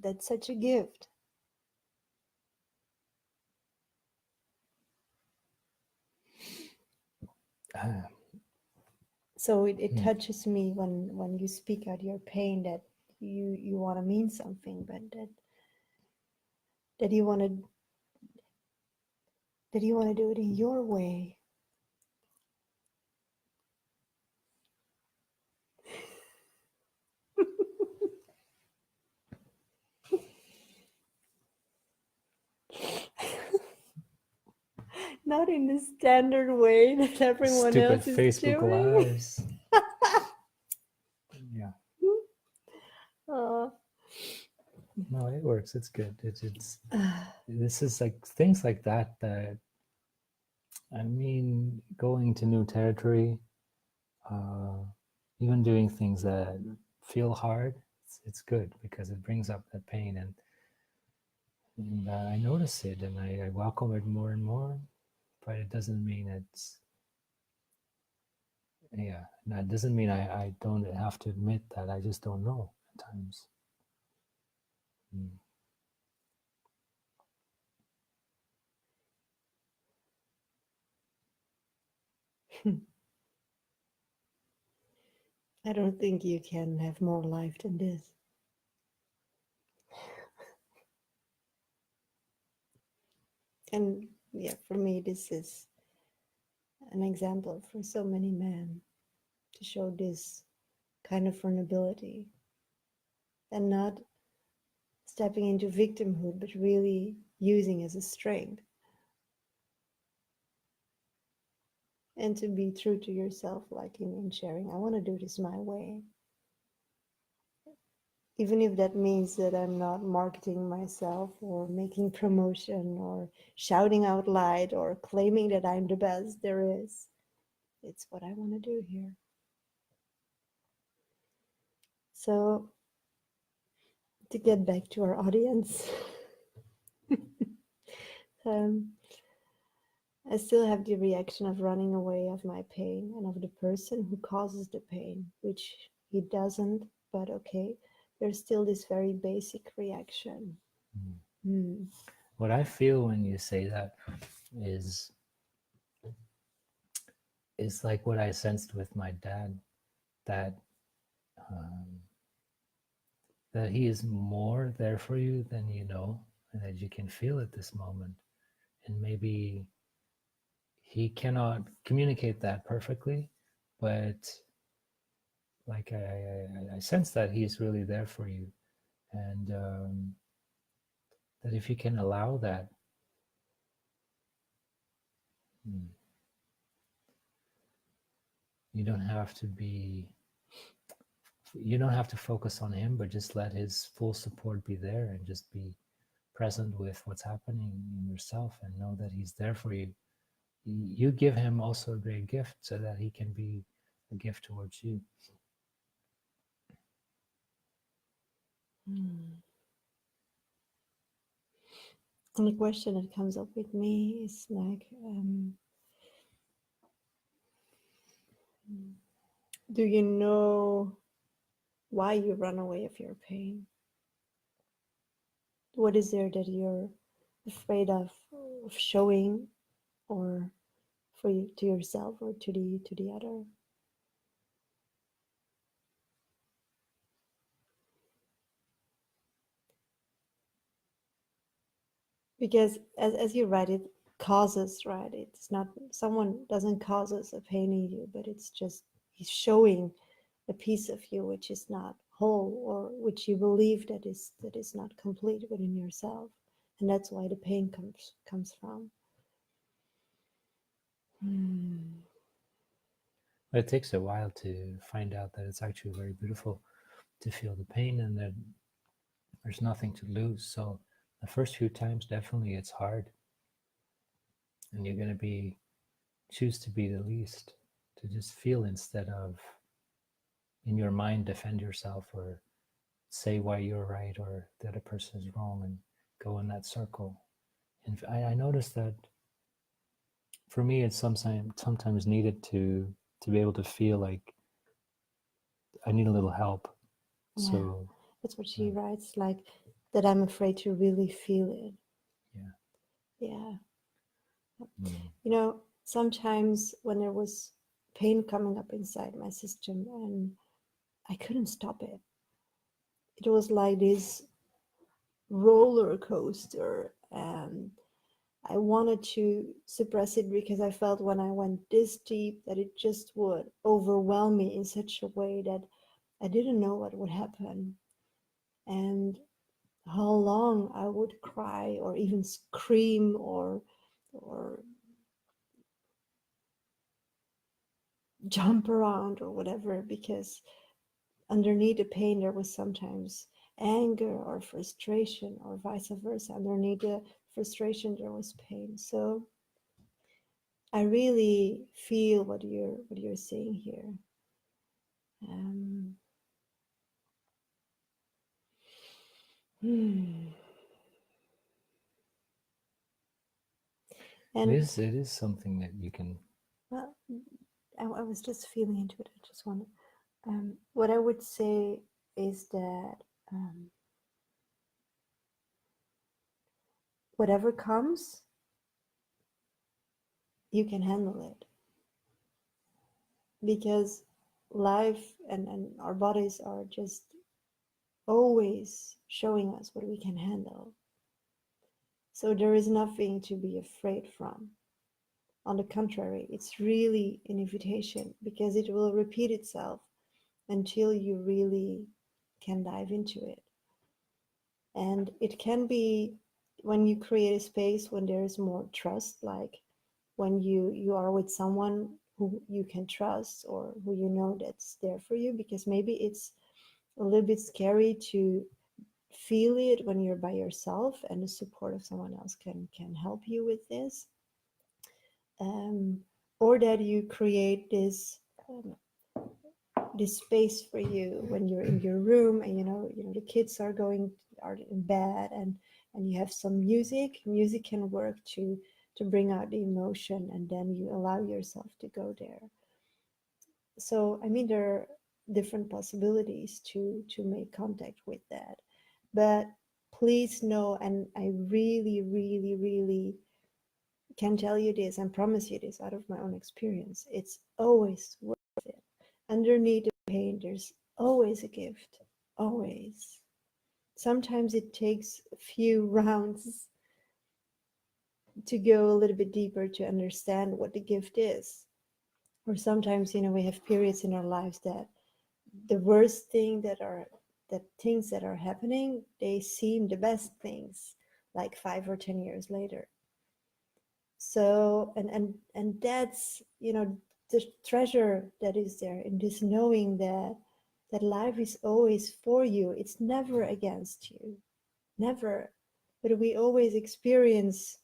that's such a gift. So it touches me when you speak out your pain, that you want to mean something, but that you want to do it in your way. Not in the standard way that everyone Stupid else is Facebook doing. lives. Yeah. Oh. No, it works. It's good. It's this is like things like that I mean, going to new territory, even doing things that feel hard, it's good because it brings up that pain, and I notice it and I welcome it more and more. But it doesn't mean that doesn't mean I don't have to admit that I just don't know at times. I don't think you can have more life than this. And yeah, for me, this is an example for so many men to show this kind of vulnerability and not stepping into victimhood, but really using as a strength. And to be true to yourself, like in sharing, I want to do this my way. Even if that means that I'm not marketing myself or making promotion or shouting out loud or claiming that I'm the best there is. It's what I want to do here. So, to get back to our audience, I still have the reaction of running away of my pain and of the person who causes the pain, which he doesn't, but okay, there's still this very basic reaction. What I feel when you say that is is like what I sensed with my dad, that um, that he is more there for you than you know, and that you can feel at this moment. And maybe he cannot communicate that perfectly, but like I sense that he's really there for you, and that if you can allow that, you don't have to be, you don't have to focus on him, but just let his full support be there, and just be present with what's happening in yourself, and know that he's there for you. You give him also a great gift, so that he can be a gift towards you. And the question that comes up with me is like, do you know why you run away of your pain? What is there that you're afraid of showing, or for you, to yourself or to the other? Because as you write, it causes, right? It's not, someone doesn't cause us a pain in you, but it's just he's showing a piece of you which is not whole, or which you believe that is not complete within yourself, and that's why the pain comes from. It takes a while to find out that it's actually very beautiful to feel the pain, and that there's nothing to lose. So the first few times, definitely it's hard, and you're going to be choose to be the least, to just feel, instead of in your mind defend yourself, or say why you're right or the other person is wrong, and go in that circle. And I noticed that for me, it's sometimes needed to be able to feel like I need a little help. Yeah, so that's what she writes, like that I'm afraid to really feel it. Yeah. You know, sometimes when there was pain coming up inside my system and I couldn't stop it, it was like this roller coaster, and I wanted to suppress it because I felt when I went this deep that it just would overwhelm me in such a way that I didn't know what would happen, and how long I would cry or even scream or jump around or whatever, because underneath the pain there was sometimes anger or frustration, or vice versa. Underneath the frustration there was pain. So I really feel what you're saying here. Um, and it is something that you can. Well, I was just feeling into it. I just want to. What I would say is that whatever comes, you can handle it, because life and our bodies are just always showing us what we can handle. So there is nothing to be afraid from. On the contrary, it's really an invitation, because it will repeat itself until you really can dive into it. And it can be when you create a space when there is more trust, like when you are with someone who you can trust, or who you know that's there for you, because maybe it's a little bit scary to feel it when you're by yourself, and the support of someone else can help you with this. Or that you create this space for you when you're in your room, and the kids are in bed, and you have some music. Music can work to bring out the emotion, and then you allow yourself to go there. So I mean, there are different possibilities to make contact with that, but please know, and I really really really can tell you this and promise you this out of my own experience. It's always worth it. Underneath the pain, there's always a gift. Always. Sometimes it takes a few rounds to go a little bit deeper to understand what the gift is. Or sometimes, we have periods in our lives that the worst things that are happening, they seem the best things, like 5 or 10 years later. So and that's the treasure that is there in this knowing that life is always for you. It's never against you, never. But we always experience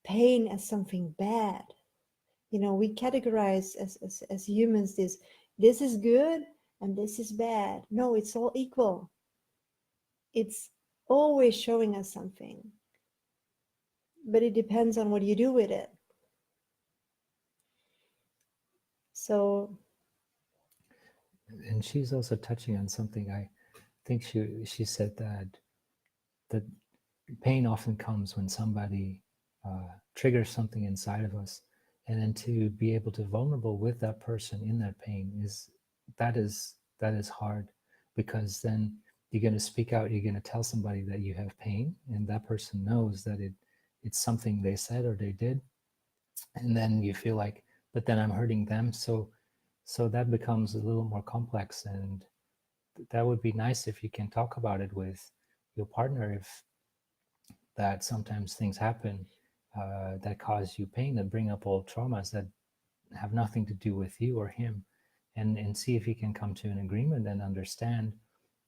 pain as something bad. We categorize as humans this is good and this is bad. No, it's all equal. It's always showing us something, but it depends on what you do with it. So And she's also touching on something. I think she said that pain often comes when somebody triggers something inside of us, and then to be able to vulnerable with that person in that pain is hard, because then you're going to speak out, you're going to tell somebody that you have pain, and that person knows that it's something they said or they did, and then you feel like, but then I'm hurting them. So that becomes a little more complex, and that would be nice if you can talk about it with your partner, if that sometimes things happen that cause you pain, that bring up old traumas that have nothing to do with you or him, and see if you can come to an agreement and understand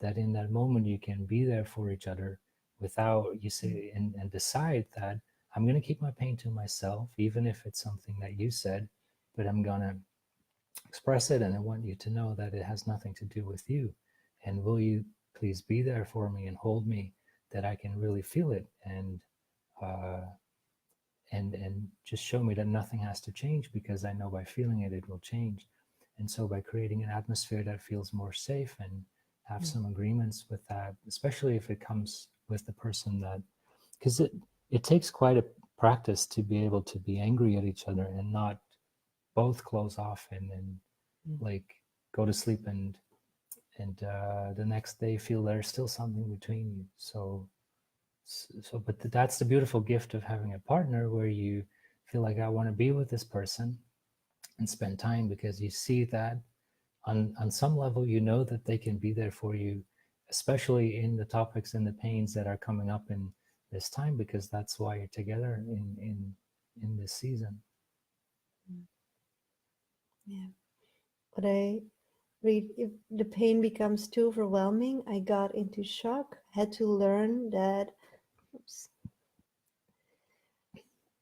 that in that moment you can be there for each other without you say, and decide that I'm going to keep my pain to myself, even if it's something that you said, but I'm going to express it, and I want you to know that it has nothing to do with you, and will you please be there for me and hold me, that I can really feel it, and just show me that nothing has to change, because I know by feeling it, it will change. And so by creating an atmosphere that feels more safe, and have some agreements with that, especially if it comes with the person that, because it takes quite a practice to be able to be angry at each other and not both close off and then like go to sleep and the next day feel there's still something between you. So but that's the beautiful gift of having a partner, where you feel like, I want to be with this person and spend time, because you see that on some level, that they can be there for you, especially in the topics and the pains that are coming up in this time, because that's why you're together in this season. Yeah. But I read, if the pain becomes too overwhelming, I got into shock, had to learn that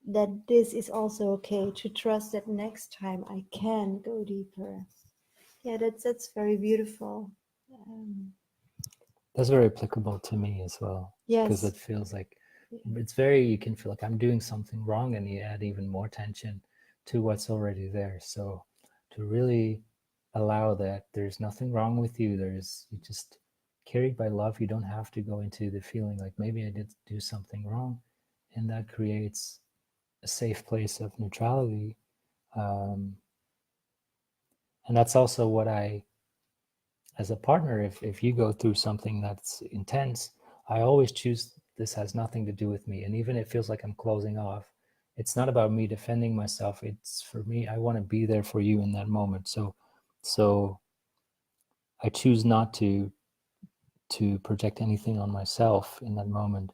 that this is also okay, to trust that next time I can go deeper. Yeah, that's very beautiful. That's very applicable to me as well, because Yes. it feels like you can feel like I'm doing something wrong, and you add even more tension to what's already there. So to really allow that there's nothing wrong with you, you just carried by love. You don't have to go into the feeling like, maybe I did do something wrong, and that creates a safe place of neutrality. And that's also what as a partner, if you go through something that's intense, I always choose, this has nothing to do with me. And even if it feels like I'm closing off, it's not about me defending myself. It's for me, I want to be there for you in that moment. So I choose not to project anything on myself in that moment.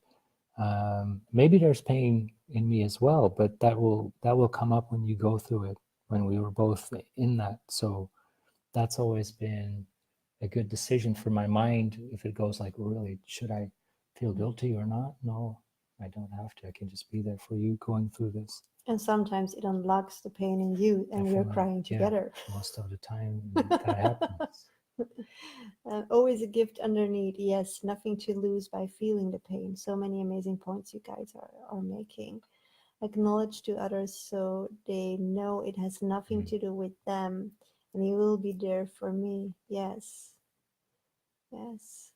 Maybe there's pain in me as well, but that will come up when you go through it, when we were both in that. So that's always been a good decision for my mind. If it goes like, really, should I feel guilty or not? No, I don't have to. I can just be there for you going through this. And sometimes it unlocks the pain in you, and we're crying together. Yeah, most of the time that happens. Always a gift underneath. Yes, nothing to lose by feeling the pain. So many amazing points you guys are making. Acknowledge to others so they know it has nothing to do with them, and you will be there for me. Yes. Yes.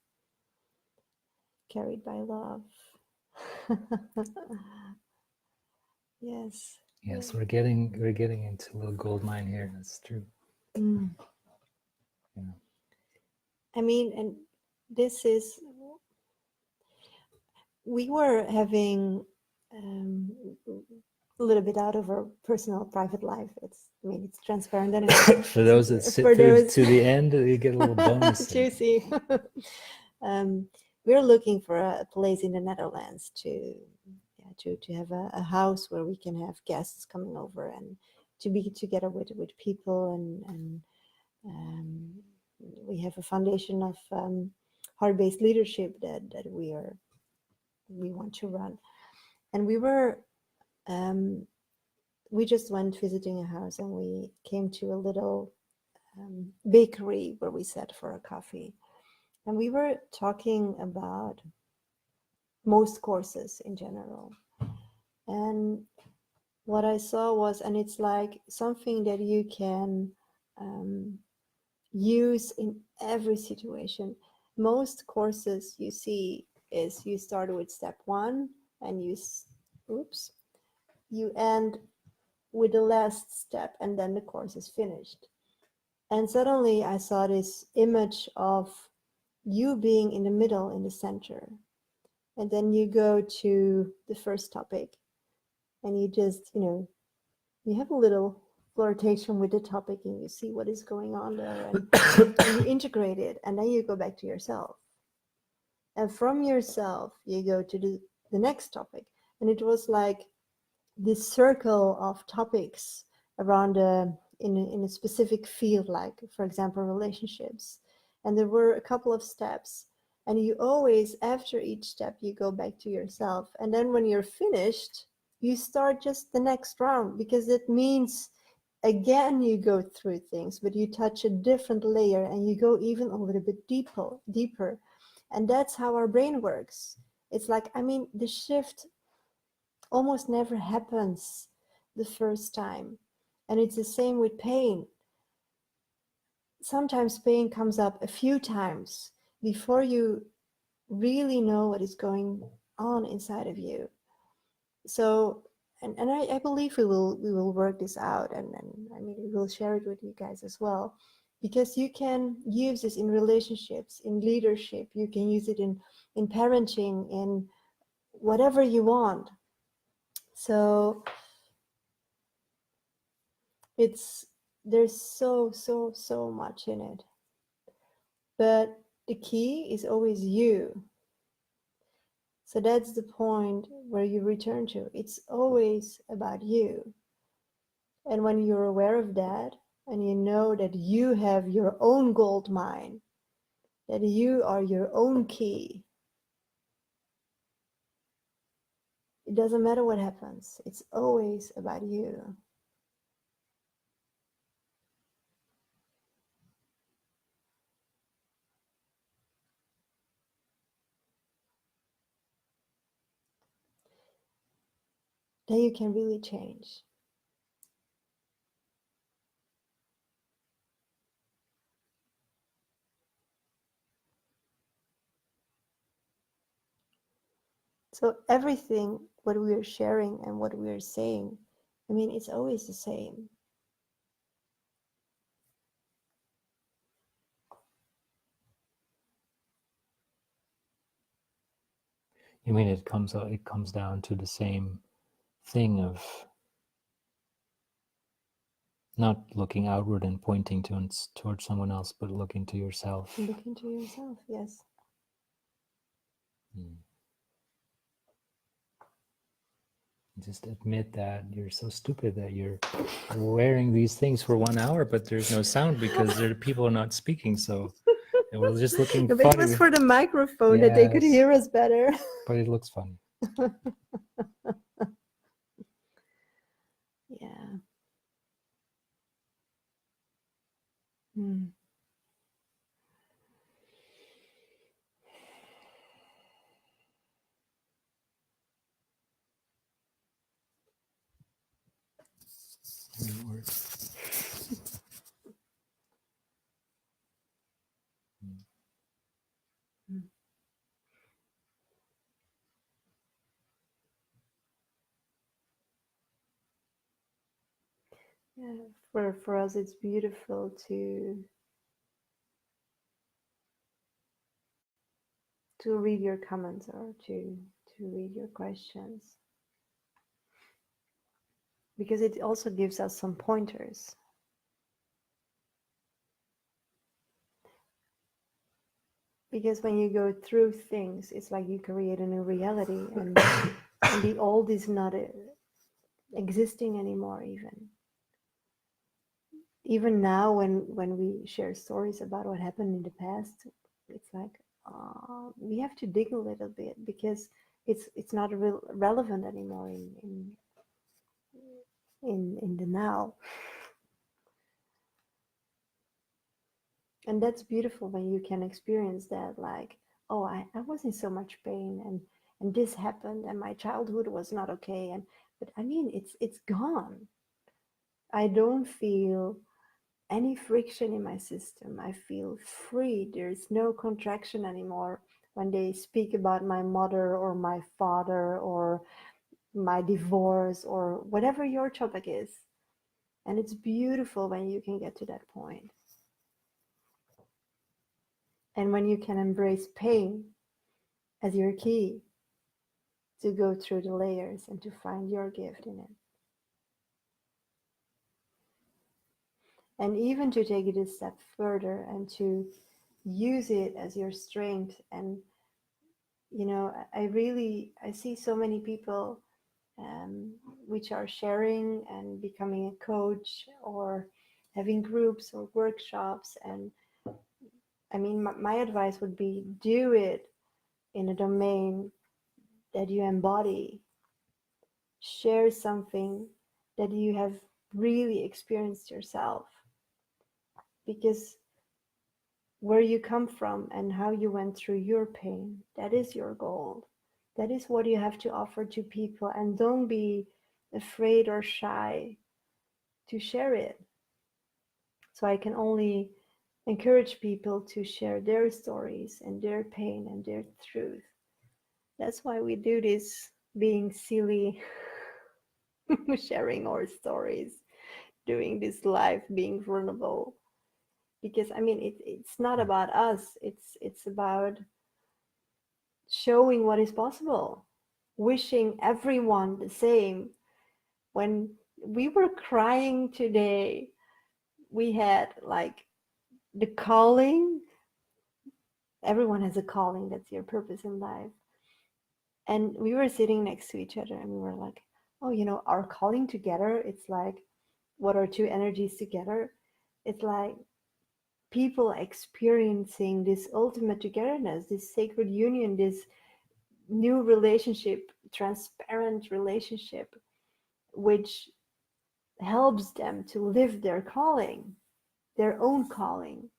Carried by love. Yes. Yes, we're getting into a little gold mine here. That's true. Mm. Yeah. I mean, and this is, we were having a little bit out of our personal private life. I mean, it's transparent anyway. For those that sit For through those to the end, you get a little bonus. there. juicy. We're looking for a place in the Netherlands to have a house where we can have guests coming over and to be together with people, and we have a foundation of heart-based leadership that we want to run. And we just went visiting a house, and we came to a little bakery where we sat for a coffee, and we were talking about most courses in general. And what I saw was, and it's like something that you can use in every situation. Most courses you see is you start with step 1 and you end with the last step, and then the course is finished. And suddenly I saw this image of you being in the middle, in the center. And then you go to the first topic, and you just, you have a little flirtation with the topic, and you see what is going on there, and you integrate it, and then you go back to yourself. And from yourself, you go to the next topic. And it was like this circle of topics around in a specific field, like, for example, relationships. And there were a couple of steps. And you always, after each step, you go back to yourself. And then when you're finished, you start just the next round, because it means, again, you go through things, but you touch a different layer, and you go even a little bit deeper. And that's how our brain works. It's like, I mean, the shift almost never happens the first time. And it's the same with pain. Sometimes pain comes up a few times before you really know what is going on inside of you. So, and I believe we will work this out, and I mean, we will share it with you guys as well, because you can use this in relationships, in leadership, you can use it in parenting, in whatever you want. So there's so much in it, but the key is always you. So that's the point where you return to. It's always about you. And when you're aware of that, and you know that you have your own gold mine, that you are your own key, it doesn't matter what happens. It's always about you. Then you can really change. So everything, what we are sharing and what we are saying, I mean, it's always the same. You mean it comes down to the same thing of not looking outward and pointing towards someone else, but looking to yourself. Look into yourself, yes. Just admit that you're so stupid that you're wearing these things for 1 hour, but there's no sound because there are people not speaking. So it was just looking But funny. it was for the microphone that they could Yes. hear us better. But it looks funny. Yeah. Hmm. It works. Yeah, for us, it's beautiful to read your comments or to read your questions, because it also gives us some pointers. Because when you go through things, it's like you create a new reality, and the old is not existing anymore. Even now, when we share stories about what happened in the past, it's like we have to dig a little bit, because it's not relevant anymore in the now. And that's beautiful when you can experience that, like, oh, I was in so much pain, and this happened, and my childhood was not okay, and but I mean, it's gone. I don't feel any friction in my system. I feel free. There's no contraction anymore when they speak about my mother or my father or my divorce or whatever your topic is. And it's beautiful when you can get to that point. And when you can embrace pain as your key to go through the layers and to find your gift in it. And even to take it a step further and to use it as your strength. And I see so many people which are sharing and becoming a coach or having groups or workshops. And I mean, my advice would be, do it in a domain that you embody. Share something that you have really experienced yourself, because where you come from and how you went through your pain, that is your gold. That is what you have to offer to people. And don't be afraid or shy to share it. So I can only encourage people to share their stories and their pain and their truth. That's why we do this, being silly, sharing our stories, doing this live, being vulnerable. Because I mean, it's not about us. It's about showing what is possible, wishing everyone the same. When we were crying today, we had like the calling. Everyone has a calling. That's your purpose in life. And we were sitting next to each other and we were like, oh, our calling together, it's like, what are two energies together? It's like people experiencing this ultimate togetherness, this sacred union, this new relationship, transparent relationship, which helps them to live their calling, their own calling.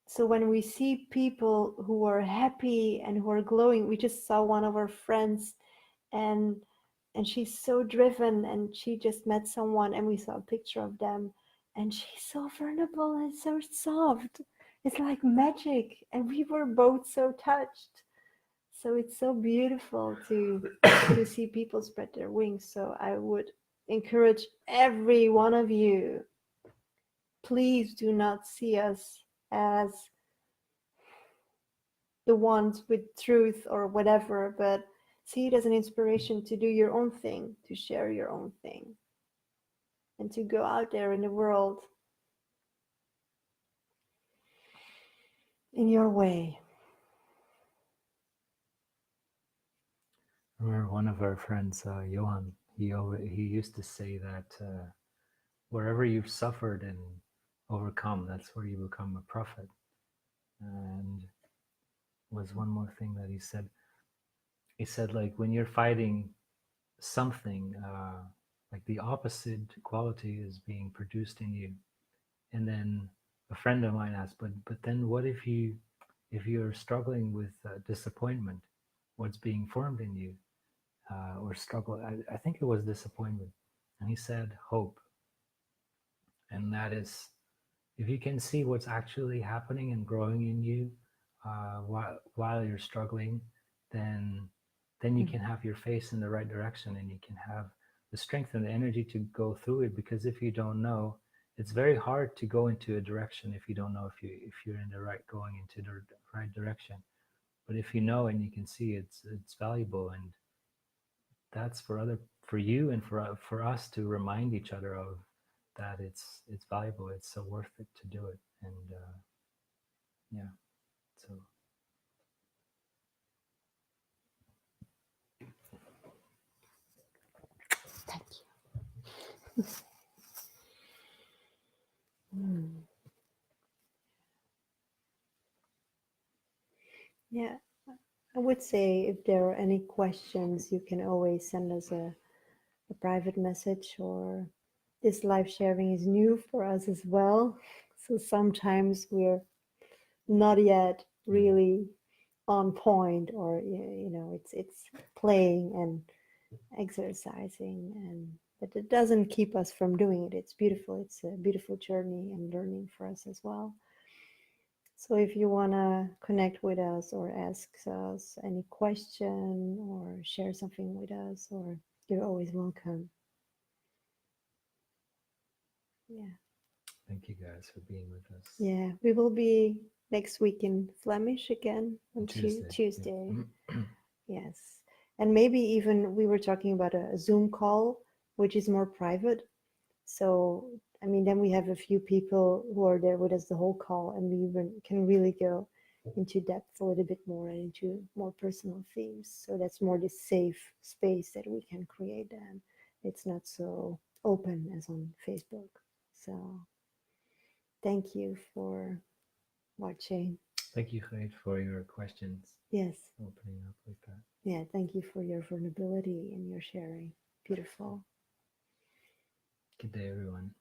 So when we see people who are happy and who are glowing, we just saw one of our friends, and she's so driven, and she just met someone and we saw a picture of them, and she's so vulnerable and so soft. It's like magic, and we were both so touched. So it's so beautiful to see people spread their wings. So I would encourage every one of you, please do not see us as the ones with truth or whatever, but see it as an inspiration to do your own thing, to share your own thing, and to go out there in the world in your way. I remember one of our friends, Johan, he used to say that wherever you've suffered and overcome, that's where you become a prophet. And was one more thing that he said. He said, like, when you're fighting something, like the opposite quality is being produced in you. And then a friend of mine asked, but then what if you're struggling with disappointment? What's being formed in you? Or struggle? I think it was disappointment. And he said, hope. And that is, if you can see what's actually happening and growing in you while you're struggling, then you can have your face in the right direction, and you can have the strength and the energy to go through it, because if you don't know, it's very hard to go into a direction if you don't know if you're in the right, going into the right direction. But if you know and you can see, it's valuable, and that's for you and for us to remind each other of that. It's valuable. It's so worth it to do it. And yeah, so Thank you. Yeah, I would say if there are any questions, you can always send us a private message, or this live sharing is new for us as well. So sometimes we're not yet really on point, or it's playing and exercising, and but it doesn't keep us from doing it. It's beautiful. It's a beautiful journey and learning for us as well. So if you want to connect with us or ask us any question or share something with us, or you're always welcome. Yeah. thank you guys for being with us. Yeah, we will be next week in Flemish again on Tuesday. Yeah. Yes. And maybe even we were talking about a Zoom call, which is more private. So, I mean, then we have a few people who are there with us the whole call, and we even can really go into depth a little bit more and into more personal themes. So that's more the safe space that we can create then. It's not so open as on Facebook. So thank you for watching. Thank you, Geet, for your questions. Yes. Opening up like that. Yeah, thank you for your vulnerability and your sharing. Beautiful. Good day, everyone.